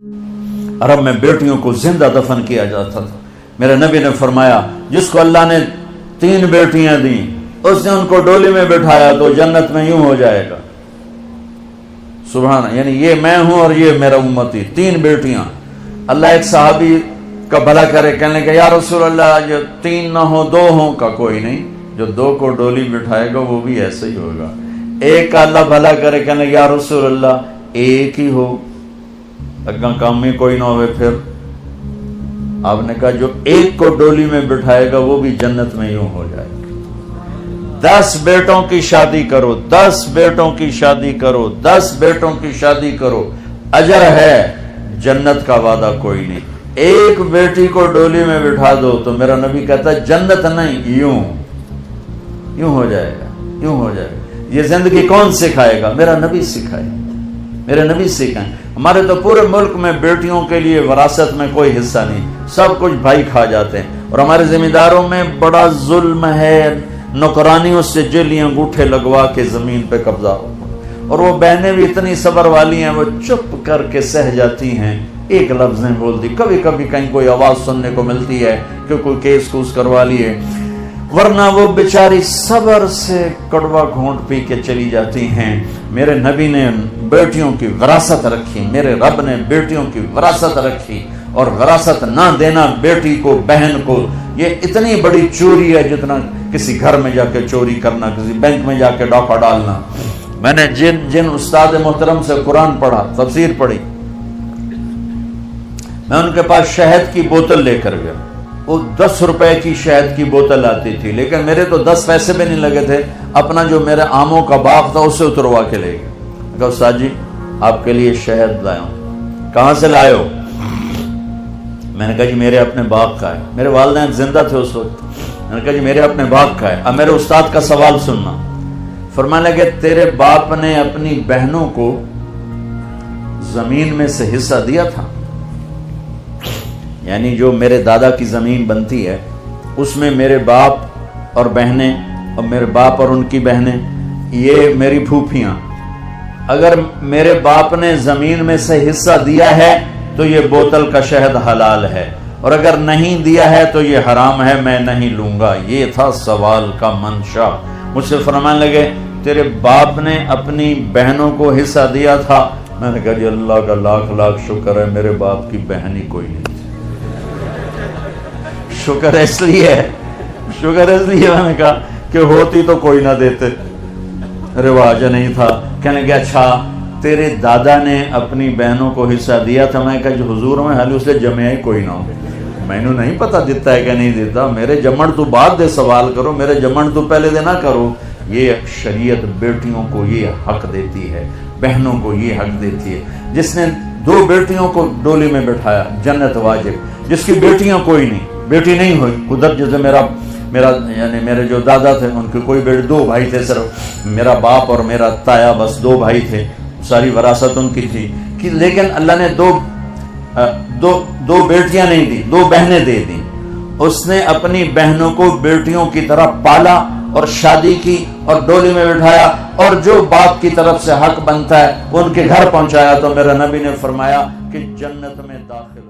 عرب میں بیٹیوں کو زندہ دفن کیا جاتا تھا. میرے نبی نے فرمایا جس کو اللہ نے 3 بیٹیاں دیں اس نے ان کو ڈولی میں بٹھایا تو جنت میں یوں ہو جائے گا. سبحان، یعنی یہ میں ہوں اور یہ میرا امتی، 3 بیٹیاں. اللہ ایک صحابی کا بھلا کرے، کہنے کہ یا رسول اللہ جو 3 نہ ہو 2 ہوں. کا کوئی نہیں، جو 2 کو ڈولی بٹھائے گا وہ بھی ایسے ہی ہوگا. ایک کا اللہ بھلا کرے، کہنے کہ یا رسول اللہ 1 ہی ہو، اگاں کام میں کوئی نہ ہوئے. پھر آپ نے کہا جو 1 کو ڈولی میں بٹھائے گا وہ بھی جنت میں یوں ہو جائے گا. 10 بیٹوں کی شادی کرو، 10 بیٹوں کی شادی کرو، 10 بیٹوں کی شادی کرو، اجر ہے، جنت کا وعدہ کوئی نہیں. 1 بیٹی کو ڈولی میں بٹھا دو تو میرا نبی کہتا ہے جنت نہیں، یوں ہو جائے گا، یوں ہو جائے گا. یہ زندگی کون سکھائے گا؟ میرا نبی سکھائے، میرے نبی سکھائیں. ہمارے تو پورے ملک میں بیٹیوں کے لیے وراثت میں کوئی حصہ نہیں، سب کچھ بھائی کھا جاتے ہیں. اور ہمارے ذمہ داروں میں بڑا ظلم ہے، نوکرانیوں سے جیلیاں انگوٹھے لگوا کے زمین پہ قبضہ ہو. اور وہ بہنیں بھی اتنی صبر والی ہیں، وہ چپ کر کے سہ جاتی ہیں، ایک لفظ نہیں بولتی. کبھی کبھی کہیں کوئی آواز سننے کو ملتی ہے کہ کوئی کیس کوس کروا لیے، ورنہ وہ بیچاری صبر سے کڑوا گھونٹ پی کے چلی جاتی ہیں. میرے نبی نے بیٹیوں کی وراثت رکھی، میرے رب نے بیٹیوں کی وراثت رکھی. اور وراثت نہ دینا بیٹی کو، بہن کو، یہ اتنی بڑی چوری ہے جتنا کسی گھر میں جا کے چوری کرنا، کسی بینک میں جا کے ڈاکہ ڈالنا. میں نے جن استاد محترم سے قرآن پڑھا، تفسیر پڑھی، میں ان کے پاس شہد کی بوتل لے کر گیا. وہ 10 روپے کی شہد کی بوتل آتی تھی، لیکن میرے تو 10 پیسے بھی نہیں لگے تھے. اپنا جو میرے آموں کا باغ تھا اسے اتروا کے لے گئے. کہا استاد جی آپ کے لیے شہد لایا ہوں. کہاں سے لائے ہو؟ میں نے کہا جی میرے اپنے باغ کا ہے. میرے والدین زندہ تھے اس وقت. میں نے کہا جی میرے اپنے باغ کا ہے. اب میرے استاد کا سوال سننا. فرمانے لگے تیرے باپ نے اپنی بہنوں کو زمین میں سے حصہ دیا تھا، یعنی جو میرے دادا کی زمین بنتی ہے اس میں میرے باپ اور بہنیں، اور میرے باپ اور ان کی بہنیں، یہ میری پھوپھیاں، اگر میرے باپ نے زمین میں سے حصہ دیا ہے تو یہ بوتل کا شہد حلال ہے، اور اگر نہیں دیا ہے تو یہ حرام ہے، میں نہیں لوں گا. یہ تھا سوال کا منشا. مجھ سے فرمانے لگے تیرے باپ نے اپنی بہنوں کو حصہ دیا تھا. میں نے کہا جی اللہ کا لاکھ لاکھ شکر ہے میرے باپ کی بہن ہی کوئی نہیں. شکر اس لیے میں نے کہا کہ ہوتی تو کوئی نہ دیتے، رواج نہیں تھا. کہنے کہ اچھا تیرے دادا نے اپنی بہنوں کو حصہ دیا تھا. میں کہا جو حضور میں حال اس لیے جمعہ ہی کوئی نہ ہو. میں نے نہیں پتا دیتا ہے کہ نہیں دیتا. میرے جمن تو بعد دے سوال کرو، میرے جمن تو پہلے دے نہ کرو. یہ شریعت بیٹیوں کو یہ حق دیتی ہے، بہنوں کو یہ حق دیتی ہے. جس نے 2 بیٹیوں کو ڈولی میں بٹھایا جنت واجب. جس کی بیٹیاں کوئی نہیں، بیٹی نہیں ہوئی، ادھر جیسے میرا یعنی میرے جو دادا تھے ان کے کوئی بیٹے، 2 بھائی تھے صرف، میرا باپ اور میرا تایا، بس 2 بھائی تھے، ساری وراثت ان کی تھی. لیکن اللہ نے دو بیٹیاں نہیں دی، 2 بہنیں دے دیں. اس نے اپنی بہنوں کو بیٹیوں کی طرح پالا اور شادی کی اور ڈولی میں بٹھایا، اور جو باپ کی طرف سے حق بنتا ہے وہ ان کے گھر پہنچایا. تو میرا نبی نے فرمایا کہ جنت میں داخل